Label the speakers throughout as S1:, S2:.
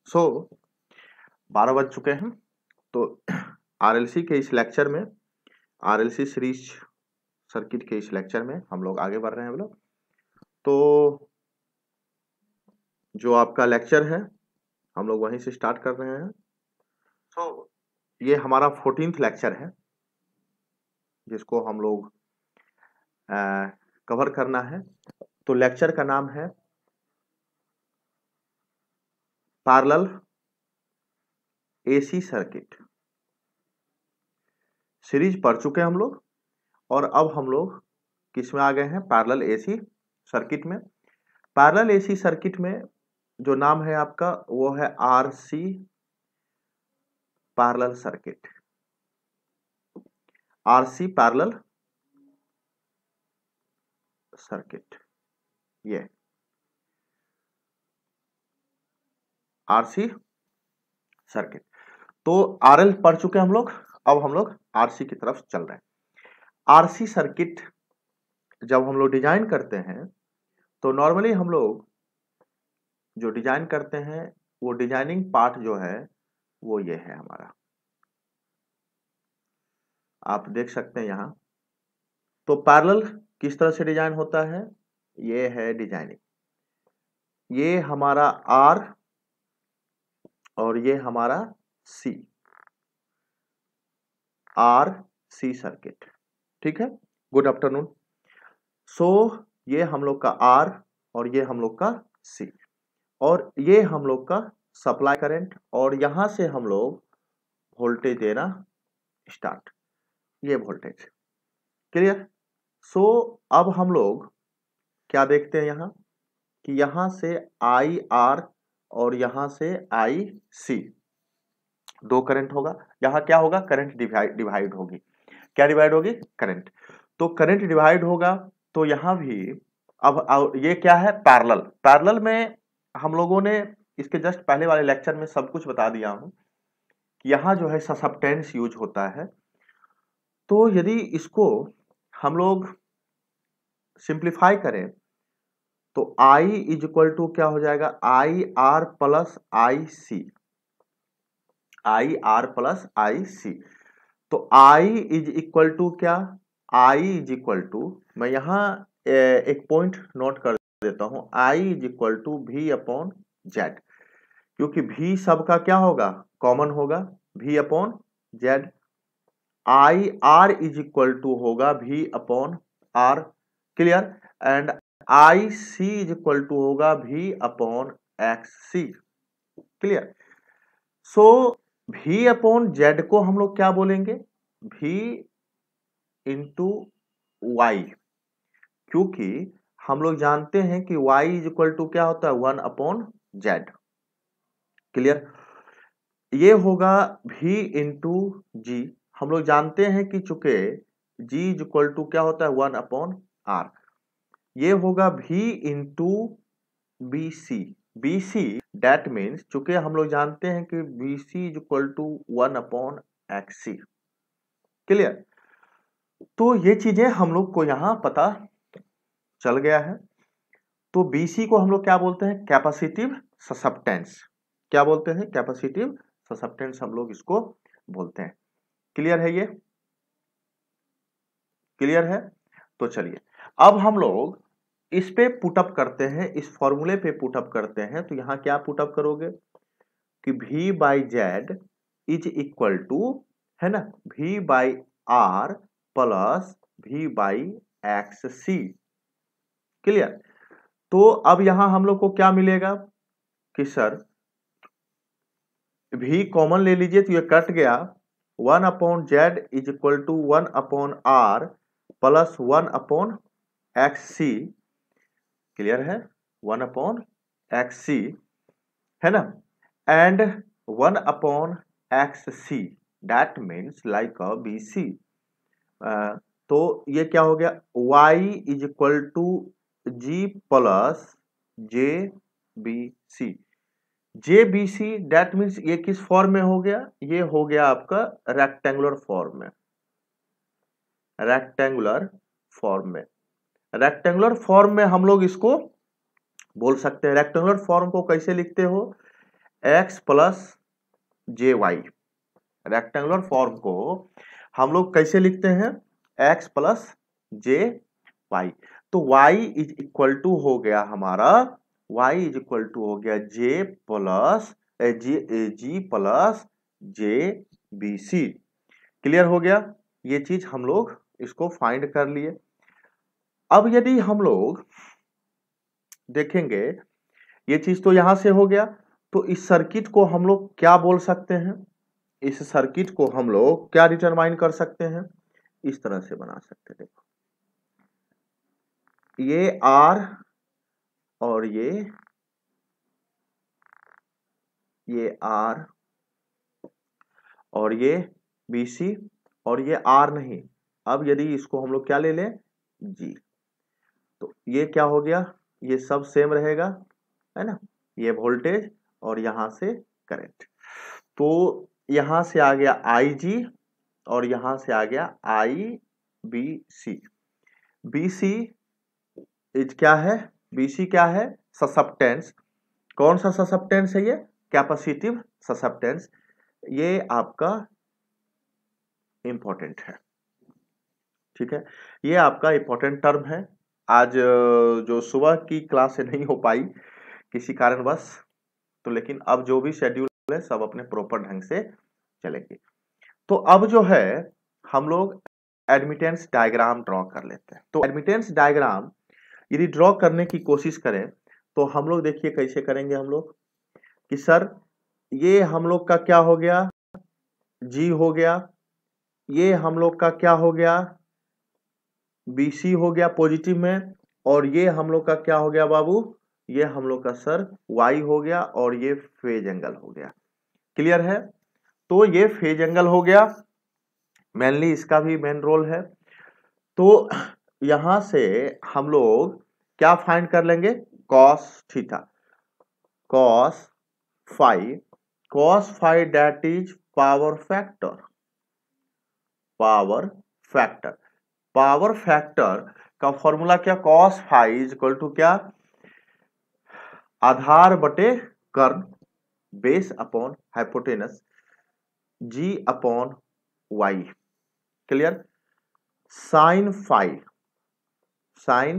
S1: सो 12 बज चुके हैं। तो आरएलसी के इस लेक्चर में, आरएलसी सीरीज सर्किट के इस लेक्चर में हम लोग आगे बढ़ रहे हैं। हम लोग तो जो आपका लेक्चर है हम लोग वहीं से स्टार्ट कर रहे हैं। सो ये हमारा 14th लेक्चर है जिसको हम लोग कवर करना है। तो लेक्चर का नाम है पैरेलल एसी सर्किट। सीरीज पढ़ चुके हैं हम लोग और अब हम लोग किस में आ गए हैं? पैरेलल एसी सर्किट में। पैरेलल एसी सर्किट में जो नाम है आपका वो है RC parallel circuit. RC parallel circuit, ये आरसी सर्किट। तो आरएल पढ़ चुके हैं हम लोग, अब हम लोग आरसी की तरफ चल रहे हैं। आरसी सर्किट जब हम लोग डिजाइन करते हैं तो नॉर्मली हम लोग जो डिजाइन करते हैं वो डिजाइनिंग पार्ट जो है वो ये है हमारा, आप देख सकते हैं यहाँ। तो पैरेलल किस तरह से डिजाइन होता है? ये है डिजाइनिंग, ये हमारा आर और ये हमारा सी, आर सी सर्किट। ठीक है, गुड आफ्टरनून। सो ये हम लोग का आर और ये हम लोग का सी, और ये हम लोग का सप्लाई करंट, और यहां से हम लोग वोल्टेज देना स्टार्ट, ये वोल्टेज। क्लियर? सो अब हम लोग क्या देखते हैं यहाँ कि यहां से आई आर और यहां से आई सी, दो करंट होगा। यहां क्या होगा? करंट डिवाइड होगी। क्या डिवाइड होगी? करंट। तो करंट डिवाइड होगा तो यहां भी अब ये क्या है? पैरेलल। पैरेलल में हम लोगों ने इसके जस्ट पहले वाले लेक्चर में सब कुछ बता दिया हूं कि यहां जो है ससेप्टेंस यूज होता है। तो यदि इसको हम लोग सिंप्लीफाई करें तो I इज इक्वल टू क्या हो जाएगा? I R plus I C, I R plus I C. तो I इज इक्वल टू क्या? I इज इक्वल टू, मैं यहां एक पॉइंट नोट कर देता हूं, I is equal to V upon Z, क्योंकि V सबका क्या होगा? कॉमन होगा, V upon Z. I R is equal to होगा V upon R. Clear? And I C is equal to होगा V upon X C. Clear? So V upon Z को हम लोग क्या बोलेंगे? V इंटू वाई, क्योंकि हम लोग जानते हैं कि y इज इक्वल टू क्या होता है? 1 अपॉन जेड। क्लियर? ये होगा V इंटू जी। हम लोग जानते हैं कि चूंकि G इज इक्वल टू क्या होता है? 1 अपॉन आर। ये होगा V into B C. B C that means, चूंकि हम लोग जानते हैं कि B C is equal to 1 upon X C. Clear? तो ये चीजें हम लोग को यहां पता चल गया है। तो बीसी को हम लोग क्या बोलते हैं? Capacitive susceptance. क्या बोलते हैं? कैपेसिटिव ससेप्टेंस हम लोग इसको बोलते हैं। क्लियर है? ये क्लियर है? तो चलिए अब हम लोग इस पे पुटअप करते हैं, इस फॉर्मूले पे पुटअप करते हैं। तो यहां क्या पुटअप करोगे कि V by Z is equal to, है ना, V by R plus V by X C. Clear? तो अब यहां हम लोग को क्या मिलेगा कि सर V कॉमन ले लीजिए तो ये कट गया, 1 upon Z is equal to 1 upon R plus 1 upon X C. Clear है? 1 अपॉन एक्स सी, है ना, and 1 upon X C, that means like a B C. तो ये क्या हो गया? y is equal to G plus J B C. J B C that means ये किस फॉर्म में हो गया? ये हो गया आपका रेक्टेंगुलर फॉर्म में। रेक्टेंगुलर फॉर्म में, रेक्टेंगुलर फॉर्म में हम लोग इसको बोल सकते हैं। रेक्टेंगुलर फॉर्म को कैसे लिखते हो? X plus J Y. Rectangular form को हम लोग कैसे लिखते हैं? X plus J Y. तो y इज इक्वल टू हो गया हमारा, y इज इक्वल टू हो गया J plus G plus J B C. Clear हो गया? ये चीज हम लोग इसको फाइंड कर लिए। अब यदि हम लोग देखेंगे, ये चीज तो यहां से हो गया, तो इस सर्किट को हम लोग क्या बोल सकते हैं? इस सर्किट को हम लोग क्या डिटरमाइन कर सकते हैं? इस तरह से बना सकते हैं। देखो, ये R और ये R और ये BC और ये R नहीं। अब यदि इसको हम लोग क्या ले लें? G, तो ये क्या हो गया? ये सब सेम रहेगा, है ना? ये वोल्टेज और यहां से करंट, तो यहां से आ गया IG और यहां से आ गया IBC। BC इज क्या है? BC क्या है? ससेप्टेंस। कौन सा ससेप्टेंस है ये? Capacitive susceptance. ये आपका इंपॉर्टेंट है, ठीक है? ये आपका इंपॉर्टेंट टर्म है। आज जो सुबह की क्लास से नहीं हो पाई किसी कारणवश, तो लेकिन अब जो भी शेड्यूल है सब अपने प्रॉपर ढंग से चलेंगे। तो अब जो है हम लोग एडमिटेंस डायग्राम ड्रॉ कर लेते हैं। तो एडमिटेंस डायग्राम यदि ड्रॉ करने की कोशिश करें तो हम लोग देखिए कैसे करेंगे हम लोग, कि सर ये हम लोग का क्या हो गया? G हो गया। ये हम लोग का क्या हो गया? BC हो गया पॉजिटिव में। और ये हम लोग का क्या हो गया बाबू? ये हम लोग का सर Y हो गया और ये फेज एंगल हो गया। क्लियर है? तो ये फेज एंगल हो गया, मेनली इसका भी मेन रोल है। तो यहां से हम लोग क्या फाइंड कर लेंगे? Cos theta, cos phi that is power factor. Power factor का फॉर्मूला क्या? Cos phi is equal to क्या? आधार बटे कर्ण, base upon hypotenuse, G upon Y. Clear? Sine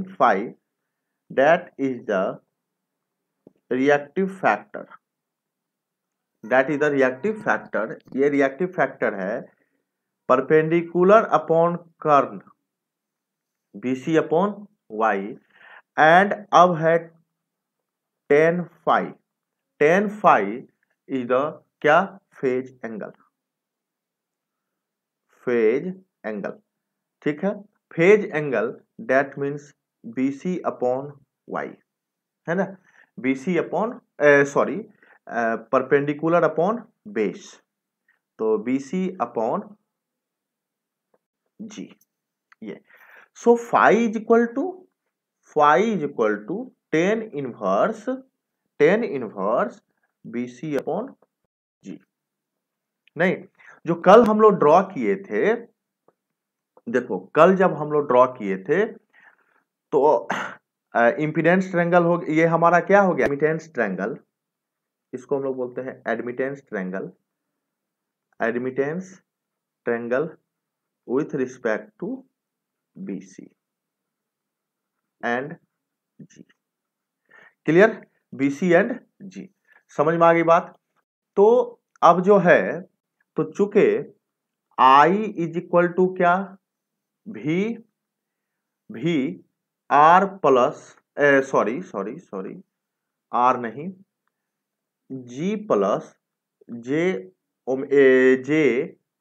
S1: phi that is the reactive factor, ये reactive factor है perpendicular upon कर्ण BC upon Y. And अब है टेन फाई इज द क्या? फेज एंगल, ठीक है? Phase angle that means BC upon Y, है ना? BC upon perpendicular upon base, तो BC अपॉन G। ये so phi is equal to tan inverse BC upon G। नहीं, जो कल हम लोग ड्रॉ किए थे, देखो कल जब हम लोग ड्रॉ किए थे तो इम्पीडेंस ट्रायंगल हो, ये हमारा क्या हो गया? Admittance triangle. इसको हम लोग बोलते हैं admittance triangle with respect to BC and G। Clear? BC and G, समझ में आ गई बात? तो अब जो है, तो चूंकि I इज इक्वल टू क्या? V R plus sorry R नहीं, G plus J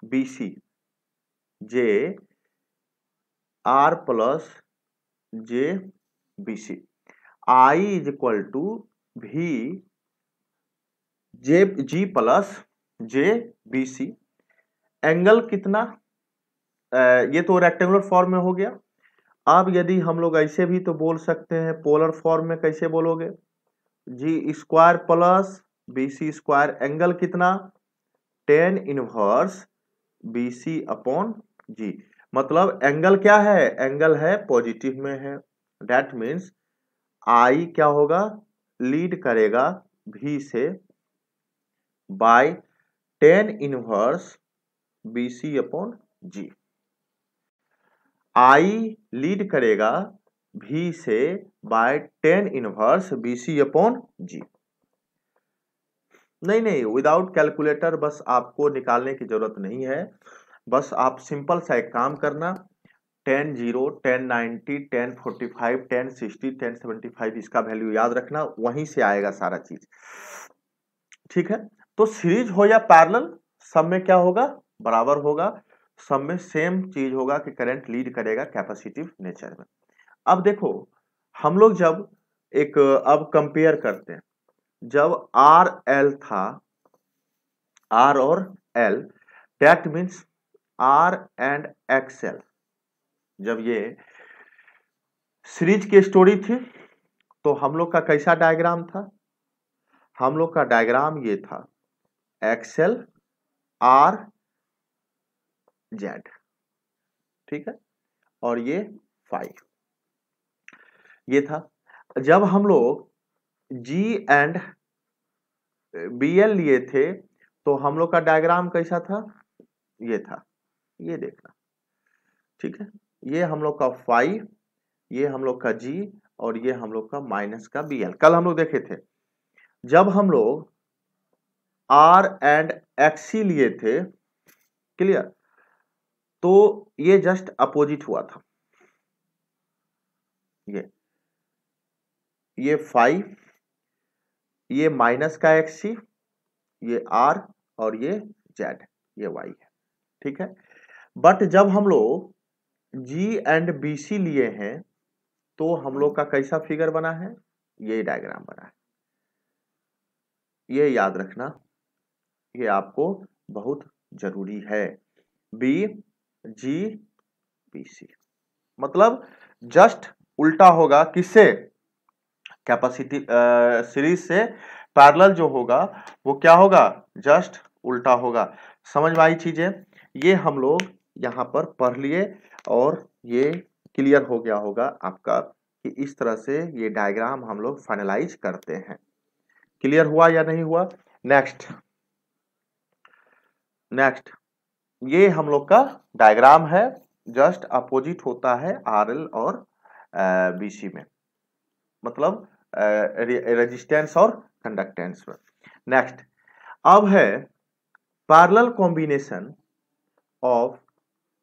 S1: BC, J R plus J BC। I is equal to V G plus J BC। Angle कितना? ये तो रेक्टेंगुलर फॉर्म में हो गया। अब यदि हम लोग ऐसे भी तो बोल सकते हैं, पोलर फॉर्म में कैसे बोलोगे? G square plus BC square. Angle कितना? Tan inverse BC upon G। मतलब एंगल क्या है? एंगल है पॉजिटिव में है। दैट मीन्स I क्या होगा? लीड करेगा V से by tan inverse B C upon G. I lead करेगा भी से by tan inverse B C upon G. नहीं नहीं, विदाउट कैलकुलेटर बस आपको निकालने की जरूरत नहीं है। बस आप सिंपल सा एक काम करना, 10 0 10 90 10 45 10 60 10 75 इसका वैल्यू याद रखना, वहीं से आएगा सारा चीज। ठीक है, तो सीरीज हो या पैरेलल, सब में क्या होगा, बराबर होगा। सब में सेम चीज होगा कि करंट लीड करेगा कैपेसिटिव नेचर में। अब देखो, हम लोग जब एक अब कंपेयर करते हैं, जब आर एल था, आर और L, that means R and X L, जब ये सीरीज की स्टोरी थी तो हम लोग का कैसा डायग्राम था, हम लोग का डायग्राम ये था, एक्सएल आर जेड, ठीक है, और ये फाइव, ये था। जब हम लोग जी एंड बीएल लिए थे तो हम लोग का डायग्राम कैसा था, ये था, ये देखना, ठीक है, ये हम लोग का फाइव, ये हम लोग का जी, और ये हम लोग का माइनस का बीएल। कल हम लोग देखे थे जब हम लोग आर एंड एक्सी लिए थे, क्लियर, तो ये जस्ट अपोजिट हुआ था, ये फाइव, ये माइनस का एक्सी, ये आर, और ये जेड, ये वाई है, ठीक है। बट जब हम लोग जी एंड बी सी लिए हैं तो हम लोग का कैसा फिगर बना है, ये डायग्राम बना है, ये याद रखना, ये आपको बहुत जरूरी है। बी जी बी सी मतलब जस्ट उल्टा होगा, किससे, कैपेसिटी सीरीज से पैरेलल जो होगा वो क्या होगा, जस्ट उल्टा होगा। समझ में आई चीजें, ये हम लोग यहाँ पर पढ़ लिए और ये क्लियर हो गया होगा आपका कि इस तरह से ये डायग्राम हम लोग फाइनलाइज करते हैं। क्लियर हुआ या नहीं हुआ? नेक्स्ट, नेक्स्ट, ये हम लोग का डायग्राम है, जस्ट अपोजिट होता है आरएल और बीसी में, मतलब रेजिस्टेंस और कंडक्टेंस में। नेक्स्ट, अब है parallel combination of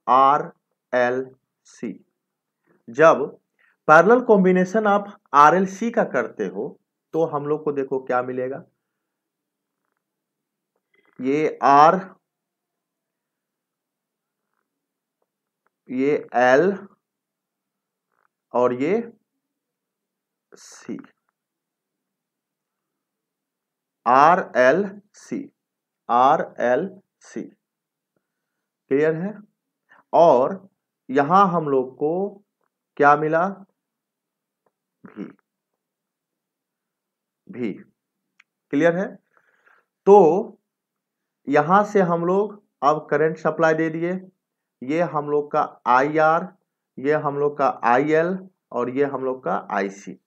S1: R L C. जब पैरेलल कॉम्बिनेशन आप आर एल सी का करते हो तो हम लोग को देखो क्या मिलेगा, ये आर, ये एल, और ये C, R L C, R L C, clear है। और यहां हम लोग को क्या मिला, भी, भी, क्लियर है। तो यहां से हम लोग अब करंट सप्लाई दे दिए, ये हम लोग का आई आर, ये हम लोग का आई एल, और ये हम लोग का आई सी।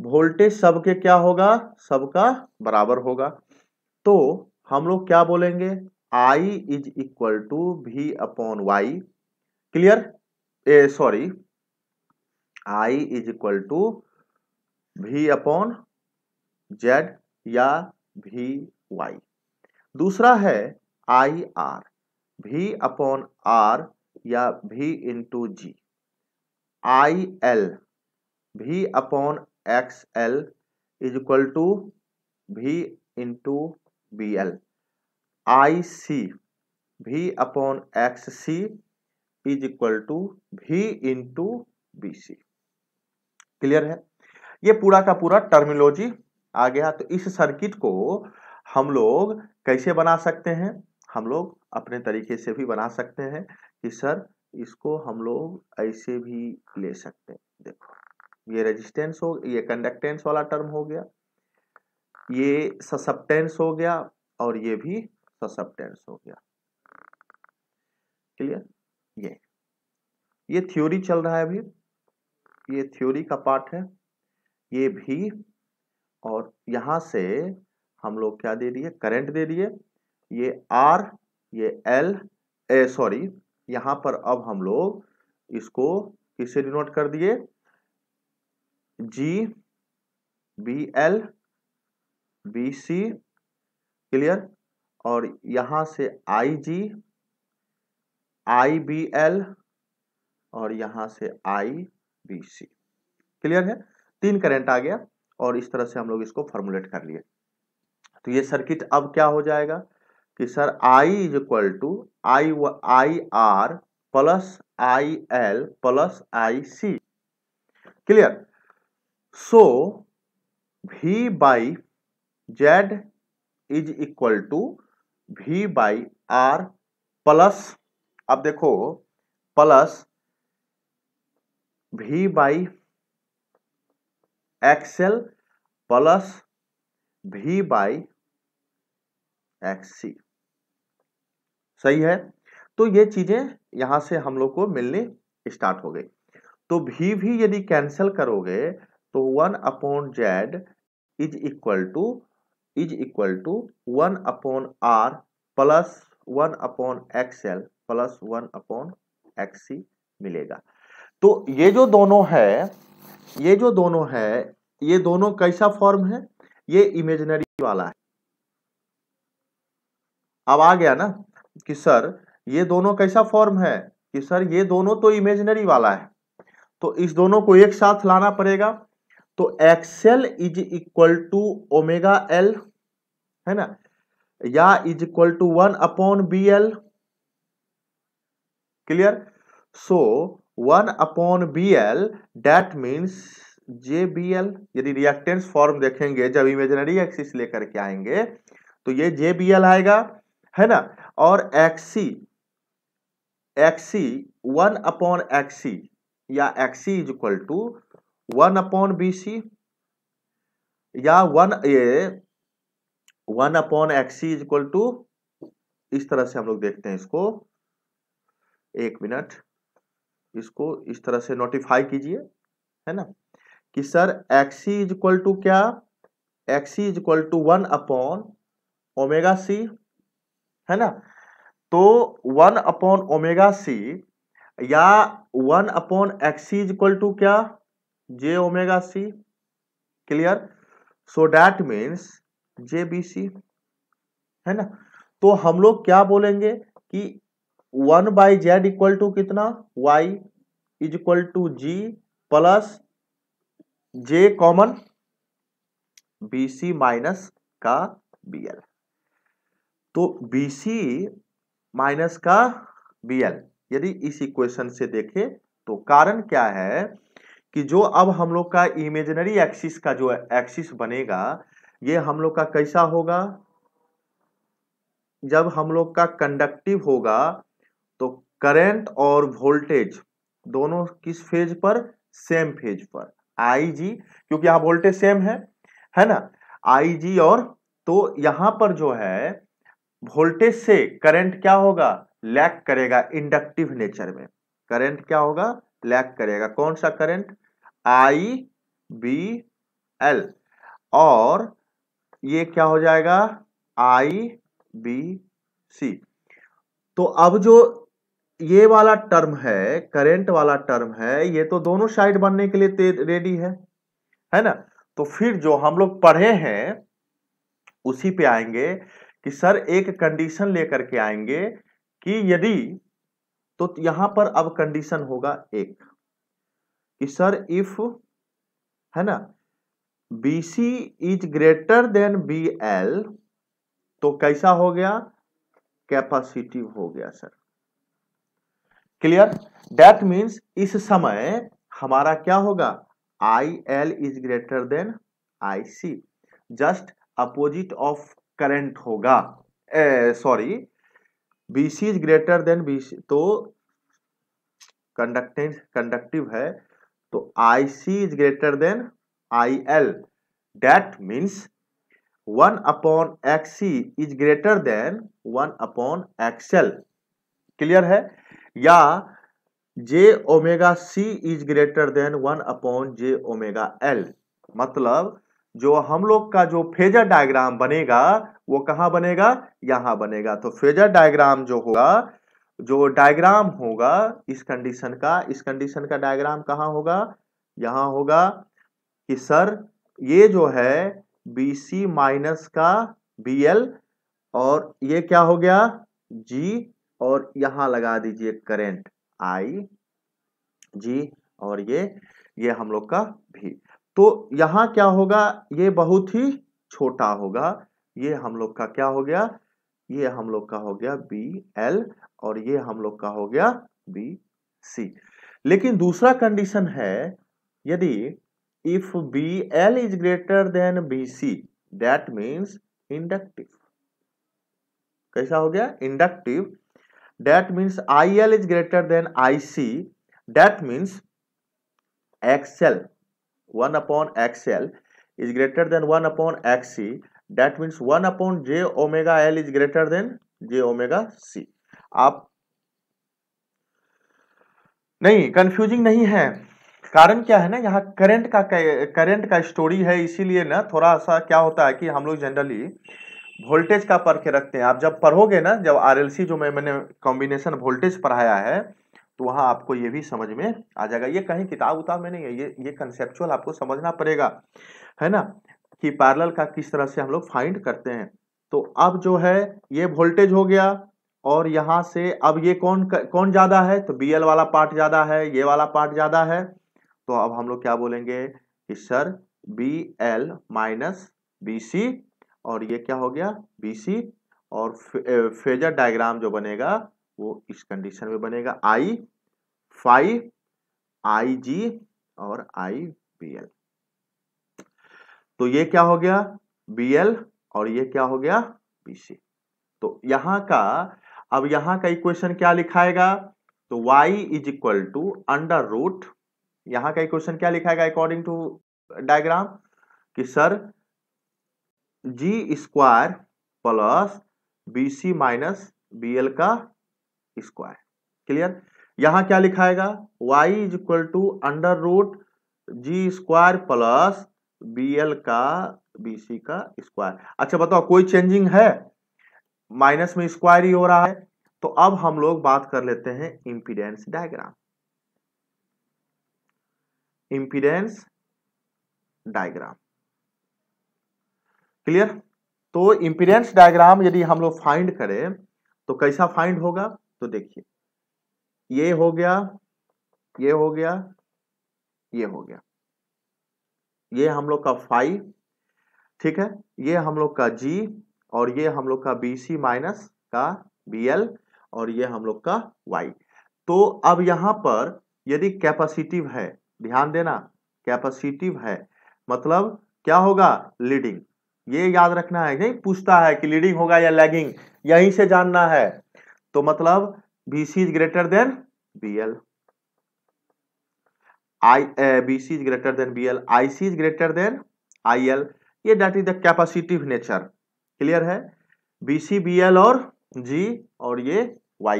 S1: वोल्टेज सबके क्या होगा, सबका बराबर होगा। तो हम लोग क्या बोलेंगे, I is equal to V upon Y, clear, sorry, I is equal to V upon Z या वी वाई। दूसरा है I R, V upon R या V into G. I L, V upon X L is equal to V into B L. I C, V upon X C is equal to V into B C. Clear है, ये पूरा का पूरा terminology आ गया। तो इस circuit को हम लोग कैसे बना सकते हैं, हम लोग अपने तरीके से भी बना सकते हैं कि सर इसको हम लोग ऐसे भी ले सकते हैं। देखो, ये रेजिस्टेंस हो, ये कंडक्टेंस वाला टर्म हो गया, ये ससेप्टेंस हो गया, और ये भी ससेप्टेंस हो गया। क्लियर, ये थ्योरी चल रहा है अभी, ये थ्योरी का पार्ट है, ये भी, और यहां से हम लोग क्या दे दिए, करंट दे दिए। ये R, ये L, सॉरी यहां पर अब हम लोग इसको किससे डिनोट कर दिए, GBL BC, क्लियर। और यहां से IG IBL और यहां से IBC, क्लियर है। 3 करंट आ गया और इस तरह से हम लोग इसको फॉर्मुलेट कर लिए। तो ये सर्किट अब क्या हो जाएगा कि sir I is equal to IR plus IL plus IC, clear. So V by Z is equal to V by R plus, अब देखो plus V by XL plus V by XC, सही है। तो ये चीजें यहां से हम लोग को मिलने स्टार्ट हो गई। तो भी यदि कैंसिल करोगे तो 1/Z is equal to 1/R plus 1/XL plus 1/XC मिलेगा। तो ये जो दोनों है ये दोनों कैसा फॉर्म है, ये इमेजिनरी वाला है। अब आ गया ना कि सर ये दोनों कैसा फॉर्म है कि सर ये दोनों तो इमेजिनरी वाला है, तो इस दोनों को एक साथ लाना पड़ेगा। तो XL is equal to omega L, है ना, या is equal to 1/BL, clear. So 1/BL that means JBL। यदि रिएक्टेंस फॉर्म देखेंगे जब इमेजिनरी एक्सिस लेकर के आएंगे तो ये JBL आएगा, है ना। और XC 1/XC या XC is equal to 1/BC या 1/XC इज इक्वल टू, इस तरह से हम लोग देखते हैं इसको, एक मिनट, इसको इस तरह से नोटिफाई कीजिए, है ना, कि sir XC is equal to क्या, XC इज इक्वल टू 1/ओमेगा C, है ना। तो 1/ओमेगा C या 1/XC इज इक्वल टू क्या, JΩC, clear. So that means JBC, है ना। तो हम लोग क्या बोलेंगे कि 1/Z इक्वल टू कितना, Y is equal to G plus J common BC minus का BL। तो BC माइनस का BL यदि इस इक्वेशन से देखें तो कारण क्या है कि जो अब हम लोग का इमेजिनरी एक्सिस का जो एक्सिस बनेगा ये हम लोग का कैसा होगा, जब हम लोग का कंडक्टिव होगा तो करंट और वोल्टेज दोनों किस फेज पर, सेम फेज पर, IG, क्योंकि यहां वोल्टेज सेम है ना, IG। और तो यहां पर जो है वोल्टेज से करंट क्या होगा, लैग करेगा इंडक्टिव नेचर में, करंट क्या होगा, लैग करेगा। कौन सा करंट, IBL, और ये क्या हो जाएगा IBC। तो अब जो ये वाला टर्म है, करंट वाला टर्म है, ये तो दोनों साइड बनने के लिए रेडी है ना। तो फिर जो हम लोग पढ़े हैं उसी पे आएंगे कि सर एक कंडीशन लेकर के आएंगे कि यदि, तो यहां पर अब कंडीशन होगा एक कि सर इफ, है ना, BC is greater then BL, तो कैसा हो गया, कैपेसिटिव हो गया सर, क्लियर। दैट मीन्स इस समय हमारा क्या होगा, IL is greater than IC, just opposite of current होगा, sorry BC is greater than BC, तो कंडक्टिव है, तो IC is greater than IL, that means 1/XC is greater than 1/XL, clear है। या JΩC is greater then 1/JΩL, मतलब जो हम लोग का जो फेजर डायग्राम बनेगा वो कहां बनेगा, यहां बनेगा। तो फेजर डायग्राम जो होगा, जो डायग्राम होगा इस कंडीशन का डायग्राम कहां होगा, यहां होगा कि सर ये जो है BC माइनस का BL, और ये क्या हो गया G, और यहां लगा दीजिए करंट IG, और ये हम लोग का V। तो यहां क्या होगा, ये बहुत ही छोटा होगा, ये हम लोग का क्या हो गया, ये हम लोग का हो गया BL, और ये हम लोग का हो गया BC। लेकिन दूसरा कंडीशन है, यदि if BL is greater than BC that means inductive. कैसा हो गया, inductive. That means IL is greater than IC, that means XL 1 upon XL is greater than 1 upon XC, that means 1 upon J omega L is greater than J omega C। आप नहीं, confusing नहीं है। कारण क्या है ना, यहाँ current का स्टोरी है, इसीलिए ना थोड़ा सा क्या होता है कि हम लोग जनरली वोल्टेज का पढ़ के रखते हैं। आप जब पढ़ोगे ना, जब RLC जो मैंने कॉम्बिनेशन वोल्टेज पढ़ाया है, तो वहां आपको ये भी समझ में आ जाएगा। ये कहीं किताब उताब में नहीं है, ये कंसेप्चुअल आपको समझना पड़ेगा, है ना, कि पैरेलल का किस तरह से हम लोग फाइंड करते हैं। तो अब जो है ये वोल्टेज हो गया, और यहां से अब ये कौन ज्यादा है, तो BL वाला पार्ट ज्यादा है, ये वाला पार्ट ज्यादा है। तो अब हम लोग क्या बोलेंगे कि सर BL माइनस BC, और ये क्या हो गया BC, और फेजर डायग्राम जो बनेगा वो इस कंडीशन में बनेगा I phi IG और IBL। तो ये क्या हो गया BL, और ये क्या हो गया BC। तो यहां का, अब यहां का इक्वेशन क्या लिखाएगा, तो y is equal to under root, यहां का इक्वेशन क्या लिखाएगा अकॉर्डिंग टू डायग्राम, कि sir G square plus BC minus BL का स्क्वायर। क्लियर। यहां क्या लिखाएगा, y is equal to under root G square plus BL का BC का स्क्वायर। अच्छा बताओ, कोई चेंजिंग है, माइनस में स्क्वायर ही हो रहा है। तो अब हम लोग बात कर लेते हैं impedance diagram. Impedance diagram clear. तो इंपीडेंस डायग्राम यदि हम लोग फाइंड करें तो कैसा फाइंड होगा, तो देखिए ये हो गया, ये हो गया, ये हो गया, ये हम लोग का फाई, ठीक है, ये हम लोग का G, और ये हम लोग का BC माइनस का BL, और ये हम लोग का Y। तो अब यहां पर यदि कैपेसिटिव है, ध्यान देना, कैपेसिटिव है मतलब क्या होगा, लीडिंग। ये याद रखना है, नहीं पूछता है कि लीडिंग होगा या लैगिंग, यहीं से जानना है। तो मतलब BC is greater then BL, BC is greater then BL, IC is greater than IL, ये that is the capacitive nature. Clear है, BC BL और G और ये Y।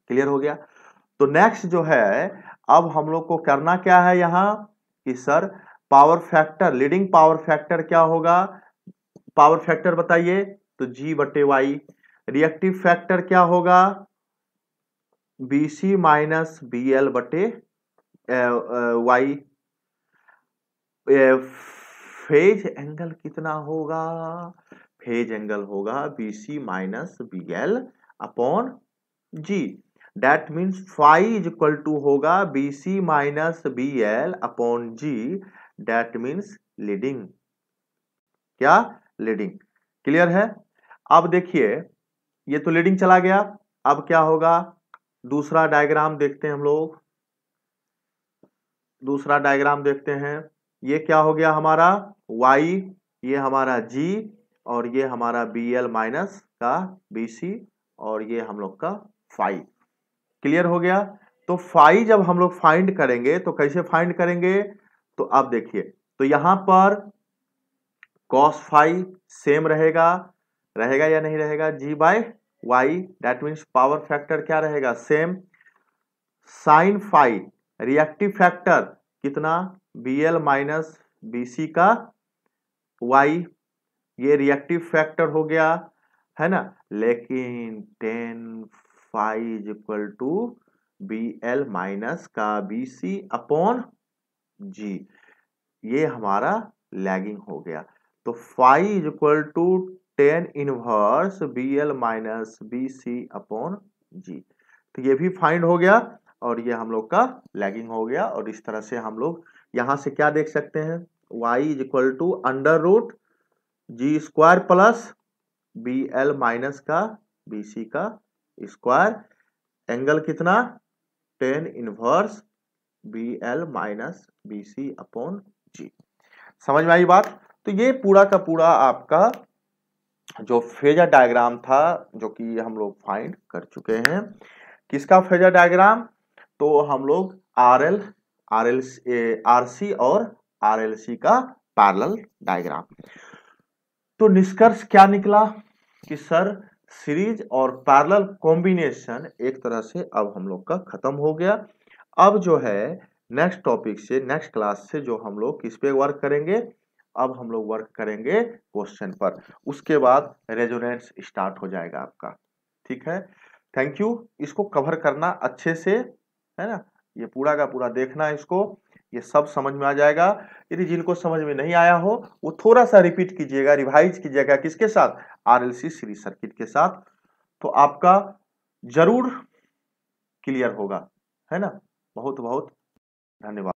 S1: क्लियर हो गया। तो नेक्स्ट जो है, अब हम लोग को करना क्या है यहां, कि sir power factor, leading power factor क्या होगा, पावर फैक्टर बताइए, तो G बटे Y। रिएक्टिव फैक्टर क्या होगा, BC माइनस BL बटे Y। फेज एंगल कितना होगा, फेज एंगल होगा BC minus BL upon G। That means phi is equal to होगा BC minus BL upon G, that means leading, क्या leading. Clear है। अब देखिए ये तो लीडिंग चला गया, अब क्या होगा, दूसरा डायग्राम देखते हैं हम लोग, दूसरा डायग्राम देखते हैं। ये क्या हो गया हमारा Y, ये हमारा G, और ये हमारा BL माइनस का BC, और ये हम लोग का फाई। क्लियर हो गया। तो फाई जब हम लोग फाइंड करेंगे तो कैसे फाइंड करेंगे, तो अब देखिए, तो यहां पर कॉस फाई सेम रहेगा, रहेगा या नहीं रहेगा, G by Y, that means power factor क्या रहेगा, same. Sine phi, reactive factor कितना, BL माइनस BC का वाई, ये रिएक्टिव फैक्टर हो गया, है ना। लेकिन tan phi is equal to B L minus का बी सी अपॉन जी, ये हमारा लैगिंग हो गया। तो phi is equal to tan inverse B L minus B C upon G, तो ये भी फाइंड हो गया और ये हम लोग का लैगिंग हो गया। और इस तरह से हम लोग यहां से क्या देख सकते हैं, y is equal to under root G square plus B L minus का बी सी का स्क्वायर, एंगल कितना, tan inverse B L minus B C upon G. समझ में आई बात। तो ये पूरा का पूरा आपका जो फेजर डायग्राम था जो कि हम लोग फाइंड कर चुके हैं। किसका फेजर डायग्राम, तो हम लोग आरसी और आरएलसी का पैरेलल डायग्राम। तो निष्कर्ष क्या निकला कि सर सीरीज और पैरेलल कॉम्बिनेशन एक तरह से अब हम लोग का खत्म हो गया। अब जो है नेक्स्ट टॉपिक से, नेक्स्ट क्लास से जो हम लोग किस पे वर्क करेंगे, अब हम लोग वर्क करेंगे क्वेश्चन पर। उसके बाद रेजोनेंस स्टार्ट हो जाएगा आपका। ठीक है, थैंक यू। इसको कवर करना अच्छे से, है ना, ये पूरा का पूरा देखना इसको, ये सब समझ में आ जाएगा। यदि जिनको समझ में नहीं आया हो वो थोड़ा सा रिपीट कीजिएगा, रिवाइज कीजिएगा, किसके साथ, आरएलसी सीरीज सर्किट के साथ, तो आपका जरूर क्लियर होगा, है ना। बहुत बहुत धन्यवाद।